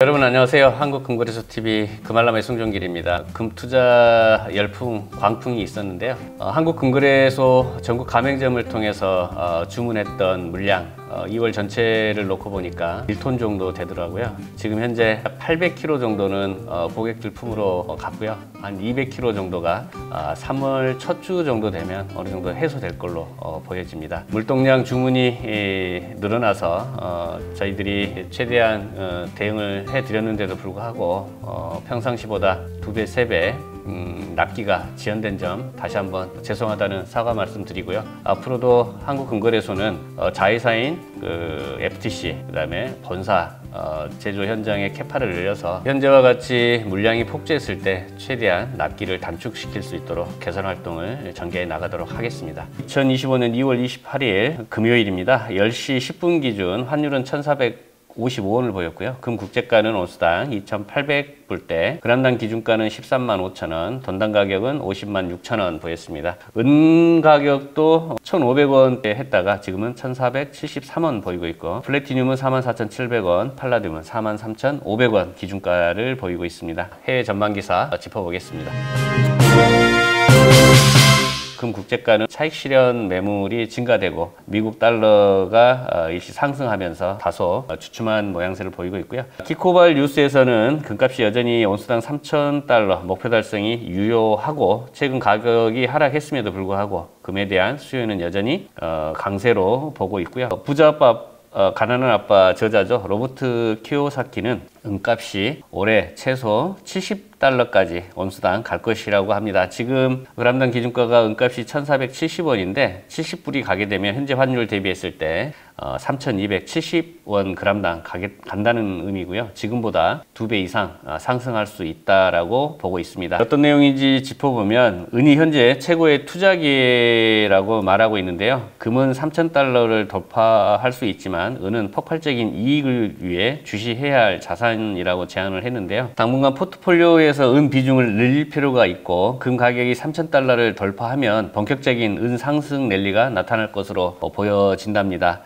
여러분 안녕하세요. 한국금거래소TV 금알람의 송종길입니다. 금투자 열풍, 광풍이 있었는데요. 한국금거래소 전국 가맹점을 통해서 주문했던 물량 2월 전체를 놓고 보니까 1톤 정도 되더라고요. 지금 현재 800kg 정도는 고객들 품으로 갔고요. 한 200kg 정도가 3월 첫 주 정도 되면 어느 정도 해소될 걸로 보여집니다. 물동량 주문이 늘어나서 저희들이 최대한 대응을 해드렸는데도 불구하고 평상시보다 2배, 3배 납기가 지연된 점 다시 한번 죄송하다는 사과 말씀드리고요. 앞으로도 한국금거래소는 자회사인 FTC, 그 다음에 본사 제조 현장의 캐파를 늘려서 현재와 같이 물량이 폭주했을 때 최대한 납기를 단축시킬 수 있도록 개선 활동을 전개해 나가도록 하겠습니다. 2025년 2월 28일 금요일입니다. 10시 10분 기준 환율은 1,455원을 보였고요. 금 국제가는 온스당 2,800불대, 그람당 기준가는 13만 5천원, 돈당 가격은 50만 6천원 보였습니다. 은 가격도 1,500원대 했다가 지금은 1,473원 보이고 있고, 플래티늄은 44,700원, 팔라듐은 43,500원 기준가를 보이고 있습니다. 해외 전망기사 짚어보겠습니다. 금 국제가는 차익 실현 매물이 증가되고 미국 달러가 일시 상승하면서 다소 주춤한 모양새를 보이고 있고요. 키코발 뉴스에서는 금값이 여전히 온스당 3,000달러 목표 달성이 유효하고 최근 가격이 하락했음에도 불구하고 금에 대한 수요는 여전히 강세로 보고 있고요. 부자 아빠 가난한 아빠 저자죠. 로버트 키오사키는 은값이 올해 최소 70달러까지 온수당 갈 것이라고 합니다. 지금 그람당 기준가가 은값이 1,470원인데 70불이 가게 되면 현재 환율 대비했을 때 3,270원 그람당 간다는 의미고요. 지금보다 2배 이상 상승할 수 있다라고 보고 있습니다. 어떤 내용인지 짚어보면 은이 현재 최고의 투자기라고 말하고 있는데요. 금은 3,000달러를 돌파할 수 있지만 은은 폭발적인 이익을 위해 주시해야 할 자산이라고 제안을 했는데요. 당분간 포트폴리오에서 은 비중을 늘릴 필요가 있고 금 가격이 3,000달러를 돌파하면 본격적인 은 상승 랠리가 나타날 것으로 보여진답니다.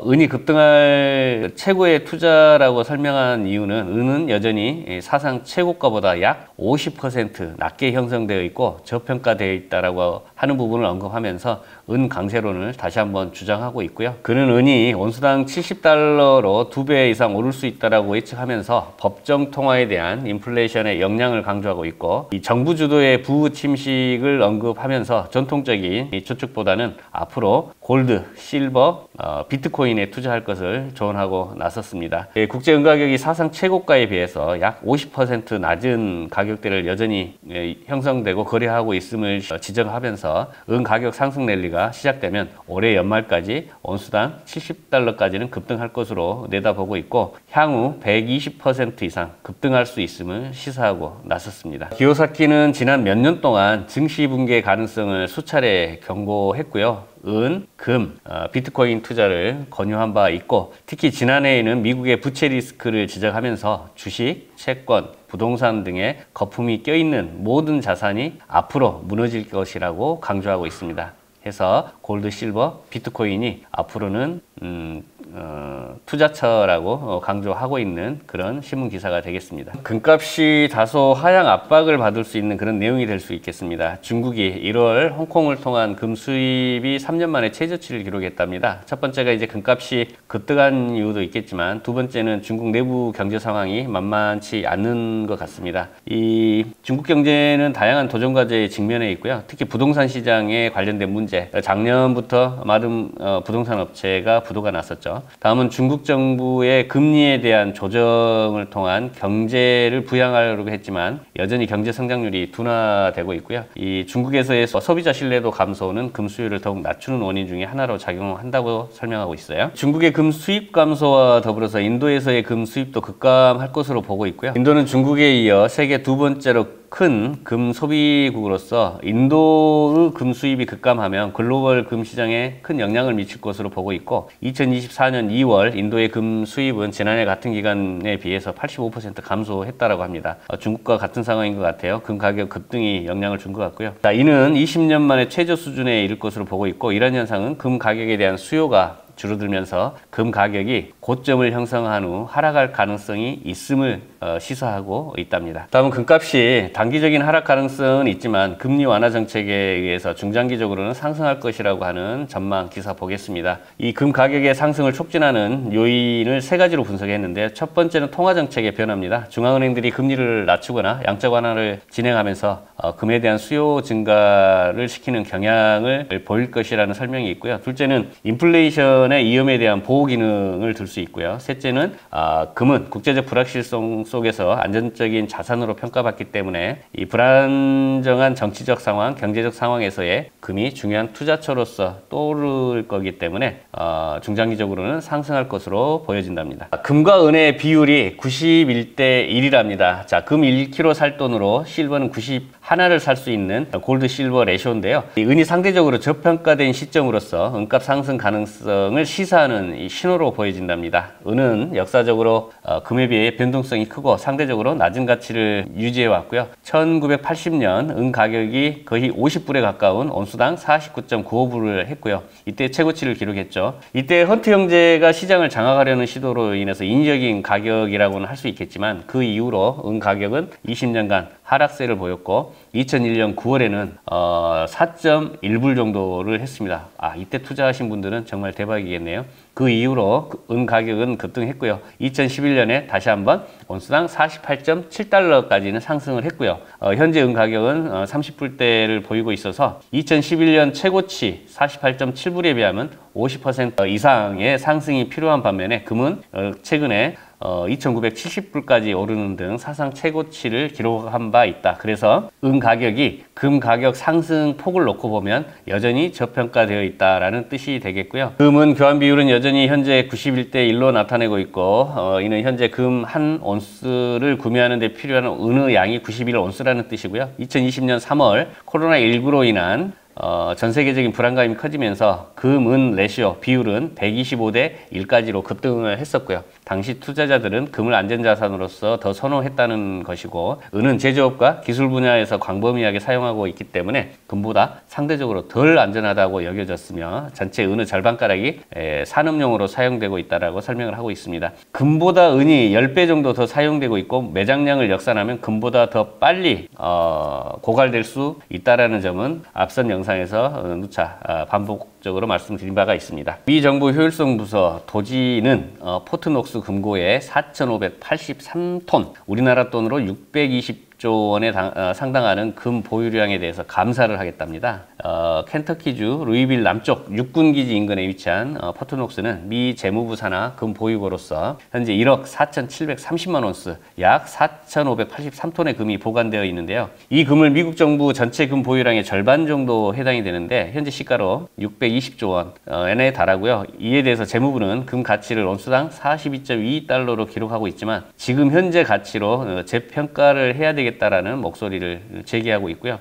은이 급등할 최고의 투자라고 설명한 이유는 은은 여전히 사상 최고가보다 약 50% 낮게 형성되어 있고 저평가되어 있다라고 하는 부분을 언급하면서 은 강세론을 다시 한번 주장하고 있고요. 그는 은이 온수당 70달러로 2배 이상 오를 수 있다라고 예측하면서 법정 통화에 대한 인플레이션의 영향을 강조하고 있고, 이 정부 주도의 부의 침식을 언급하면서 전통적인 저축보다는 앞으로 골드, 실버, 비트코인에 투자할 것을 조언하고 나섰습니다. 국제 은 가격이 사상 최고가에 비해서 약 50% 낮은 가격대를 여전히 형성되고 거래하고 있음을 지적하면서 은 가격 상승 랠리가 시작되면 올해 연말까지 온수당 70달러까지는 급등할 것으로 내다보고 있고 향후 120% 이상 급등할 수 있음을 시사하고 나섰습니다. 기요사키는 지난 몇 년 동안 증시 붕괴 가능성을 수차례 경고했고요. 은, 금, 비트코인 투자를 권유한 바 있고 특히 지난해에는 미국의 부채 리스크를 지적하면서 주식, 채권, 부동산 등의 거품이 껴있는 모든 자산이 앞으로 무너질 것이라고 강조하고 있습니다. 해서 골드, 실버, 비트코인이 앞으로는 투자처라고 강조하고 있는 그런 신문 기사가 되겠습니다. 금값이 다소 하향 압박을 받을 수 있는 그런 내용이 될 수 있겠습니다. 중국이 1월 홍콩을 통한 금 수입이 3년 만에 최저치를 기록했답니다. 첫 번째가 이제 금값이 급등한 이유도 있겠지만 두 번째는 중국 내부 경제 상황이 만만치 않는 것 같습니다. 이 중국 경제는 다양한 도전 과제에 직면해 있고요. 특히 부동산 시장에 관련된 문제, 작년부터 많은 부동산 업체가 부도가 났었죠. 다음은 중국 정부의 금리에 대한 조정을 통한 경제를 부양하려고 했지만 여전히 경제 성장률이 둔화되고 있고요. 이 중국에서의 소비자 신뢰도 감소는 금 수요를 더욱 낮추는 원인 중에 하나로 작용한다고 설명하고 있어요. 중국의 금 수입 감소와 더불어서 인도에서의 금 수입도 급감할 것으로 보고 있고요. 인도는 중국에 이어 세계 두 번째로 큰 금 소비국으로서 인도의 금 수입이 급감하면 글로벌 금 시장에 큰 영향을 미칠 것으로 보고 있고 2024년 2월 인도의 금 수입은 지난해 같은 기간에 비해서 85% 감소했다라고 합니다. 중국과 같은 상황인 것 같아요. 금 가격 급등이 영향을 준 것 같고요. 자, 이는 20년 만에 최저 수준에 이를 것으로 보고 있고 이런 현상은 금 가격에 대한 수요가 줄어들면서 금 가격이 고점을 형성한 후 하락할 가능성이 있음을 시사하고 있답니다. 다음은 금값이 단기적인 하락 가능성은 있지만 금리 완화 정책에 의해서 중장기적으로는 상승할 것이라고 하는 전망 기사 보겠습니다. 이 금 가격의 상승을 촉진하는 요인을 세 가지로 분석했는데, 첫 번째는 통화 정책의 변화입니다. 중앙은행들이 금리를 낮추거나 양적 완화를 진행하면서 금에 대한 수요 증가를 시키는 경향을 보일 것이라는 설명이 있고요. 둘째는 인플레이션의 위험에 대한 보호 기능을 들 수 있고요. 셋째는 금은 국제적 불확실성 속에서 안전적인 자산으로 평가받기 때문에 이 불안정한 정치적 상황, 경제적 상황에서의 금이 중요한 투자처로서 떠오를 거기 때문에 중장기적으로는 상승할 것으로 보여진답니다. 금과 은의 비율이 91대 1이랍니다. 자, 금 1kg 살 돈으로 실버는 91을 살 수 있는 골드 실버 레시오인데요. 이 은이 상대적으로 저평가된 시점으로서 은값 상승 가능성을 시사하는 이 신호로 보여진답니다. 은은 역사적으로 금에 비해 변동성이 크고 상대적으로 낮은 가치를 유지해 왔고요. 1980년 은 가격이 거의 50불에 가까운 온수당 49.95불을 했고요. 이때 최고치를 기록했죠. 이때 헌트 형제가 시장을 장악하려는 시도로 인해서 인위적인 가격이라고는 할 수 있겠지만, 그 이후로 은 가격은 20년간 하락세를 보였고 2001년 9월에는 4.1불 정도를 했습니다. 이때 투자하신 분들은 정말 대박이겠네요. 그 이후로 은 가격은 급등했고요. 2011년에 다시 한번 온수당 48.7달러까지는 상승을 했고요. 현재 은 가격은 30불대를 보이고 있어서 2011년 최고치 48.7불에 비하면 50% 이상의 상승이 필요한 반면에 금은 최근에 2,970불까지 오르는 등 사상 최고치를 기록한 바 있다. 그래서 은 가격이 금 가격 상승 폭을 놓고 보면 여전히 저평가되어 있다라는 뜻이 되겠고요. 금은 교환 비율은 여전히 현재 91대 1로 나타내고 있고, 이는 현재 금 한 온스를 구매하는 데 필요한 은의 양이 91온스라는 뜻이고요. 2020년 3월 코로나19로 인한 전 세계적인 불안감이 커지면서 금, 은 레시오 비율은 125대 1까지로 급등을 했었고요. 당시 투자자들은 금을 안전자산으로서 더 선호했다는 것이고, 은은 제조업과 기술 분야에서 광범위하게 사용하고 있기 때문에 금보다 상대적으로 덜 안전하다고 여겨졌으며, 전체 은의 절반가량이 산업용으로 사용되고 있다고 설명을 하고 있습니다. 금보다 은이 10배 정도 더 사용되고 있고, 매장량을 역산하면 금보다 더 빨리 고갈될 수 있다는 점은 앞선 영상에서 누차 반복적으로 말씀드린 바가 있습니다. 미 정부 효율성 부서 도지는 포트녹스 금고에 4,583톤, 우리나라 돈으로 620조 원에 상당하는 금 보유량에 대해서 감사를 하겠답니다. 켄터키주 루이빌 남쪽 육군기지 인근에 위치한 포트녹스는 미 재무부 산하 금 보유고로서 현재 1억 4,730만 온스, 약 4,583톤의 금이 보관되어 있는데요. 이 금을 미국 정부 전체 금 보유량의 절반 정도 해당이 되는데, 현재 시가로 620조 원에 달하고요. 이에 대해서 재무부는 금 가치를 온수당 42.22달러로 기록하고 있지만, 지금 현재 가치로 재평가를 해야 되겠다라는 목소리를 제기하고 있고요.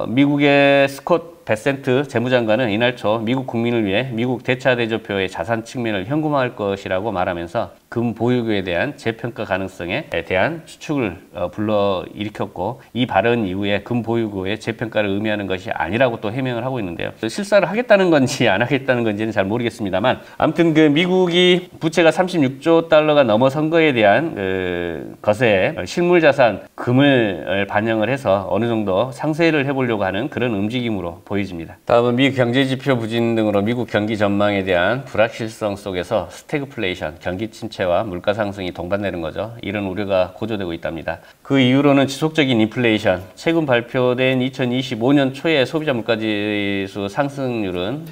미국의 스콧 베센트 재무장관은 이날 초 미국 국민을 위해 미국 대차대조표의 자산 측면을 현금화할 것이라고 말하면서 금 보유고에 대한 재평가 가능성에 대한 추측을 불러일으켰고, 이 발언 이후에 금 보유고의 재평가를 의미하는 것이 아니라고 또 해명을 하고 있는데요. 실사를 하겠다는 건지 안 하겠다는 건지는 잘 모르겠습니다만, 아무튼 그 미국이 부채가 36조 달러가 넘어선 거에 대한 것에 실물자산 금을 반영을 해서 어느 정도 상쇄를 해보려고 하는 그런 움직임으로 보여집니다. 다음은 미 경제지표 부진 등으로 미국 경기 전망에 대한 불확실성 속에서 스태그플레이션, 경기 침체와 물가 상승이 동반되는 거죠. 이런 우려가 고조되고 있답니다. 그 이후로는 지속적인 인플레이션, 최근 발표된 2025년 초에 소비자 물가지수 상승률은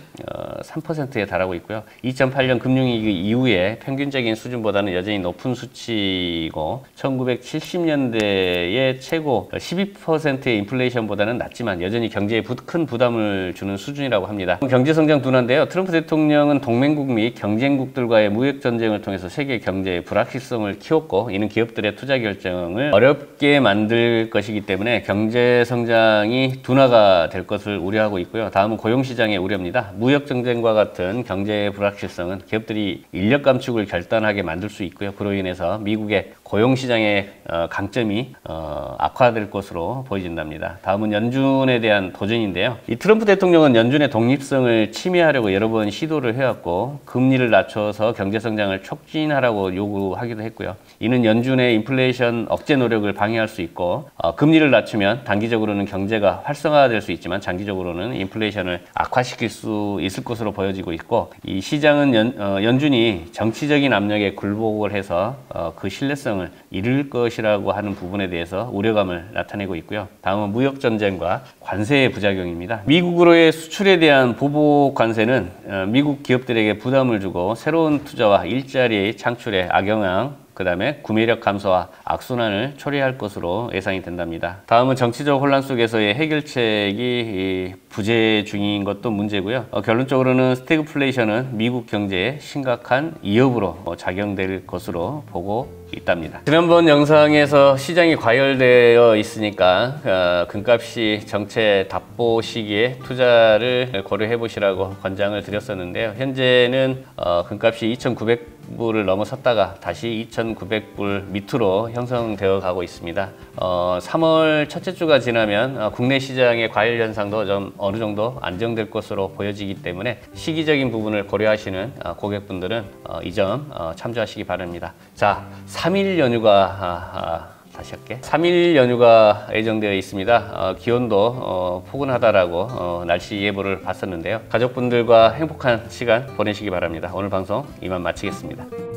3%에 달하고 있고요. 2008년 금융위기 이후에 평균적인 수준보다는 여전히 높은 수치이고, 1970년대의 최고 12%의 인플레이션보다는 낮지만 여전히 경제에 큰 부담을 주는 수준이라고 합니다. 경제성장 둔화인데요. 트럼프 대통령은 동맹국 및 경쟁국들과의 무역 전쟁을 통해서 세계 경제의 불확실성을 키웠고, 이는 기업들의 투자 결정을 어렵게 만들 것이기 때문에 경제 성장이 둔화가 될 것을 우려하고 있고요. 다음은 고용시장의 우려입니다. 무역 전쟁과 같은 경제의 불확실성은 기업들이 인력 감축을 결단하게 만들 수 있고요. 그로 인해서 미국의 고용시장의 강점이 악화될 것으로 보여진답니다. 다음은 연준에 대한 도전인데요. 이 트럼프 대통령은 연준의 독립성을 침해하려고 여러 번 시도를 해왔고, 금리를 낮춰서 경제 성장을 촉진하라고 요구하기도 했고요. 이는 연준의 인플레이션 억제 노력을 방해할 수 있고, 금리를 낮추면 단기적으로는 경제가 활성화될 수 있지만 장기적으로는 인플레이션을 악화시킬 수 있을 것으로 보여지고 있고, 이 시장은 연준이 정치적인 압력에 굴복을 해서 그 신뢰성을 잃을 것이라고 하는 부분에 대해서 우려감을 나타내고 있고요. 다음은 무역 전쟁과 관세의 부작용입니다. 미국으로의 수출에 대한 보복 관세는 미국 기업들에게 부담을 주고 새로운 투자와 일자리 창출에 악영향, 그 다음에 구매력 감소와 악순환을 초래할 것으로 예상이 된답니다. 다음은 정치적 혼란 속에서의 해결책이 부재 중인 것도 문제고요. 결론적으로는 스태그플레이션은 미국 경제에 심각한 위협으로 작용될 것으로 보고 있답니다. 지난번 영상에서 시장이 과열되어 있으니까 금값이 정체 답보 시기에 투자를 고려해 보시라고 권장을 드렸었는데요. 현재는 금값이 2,900불을 넘어섰다가 다시 2,900불 밑으로 형성되어 가고 있습니다. 3월 첫째 주가 지나면 국내 시장의 과열 현상도 좀 어느 정도 안정될 것으로 보여지기 때문에 시기적인 부분을 고려하시는 고객분들은 이 점 참조하시기 바랍니다. 자, 3일 연휴가 다시 할게. 3일 연휴가 예정되어 있습니다. 기온도 포근하다라고 날씨 예보를 봤었는데요. 가족분들과 행복한 시간 보내시기 바랍니다. 오늘 방송 이만 마치겠습니다.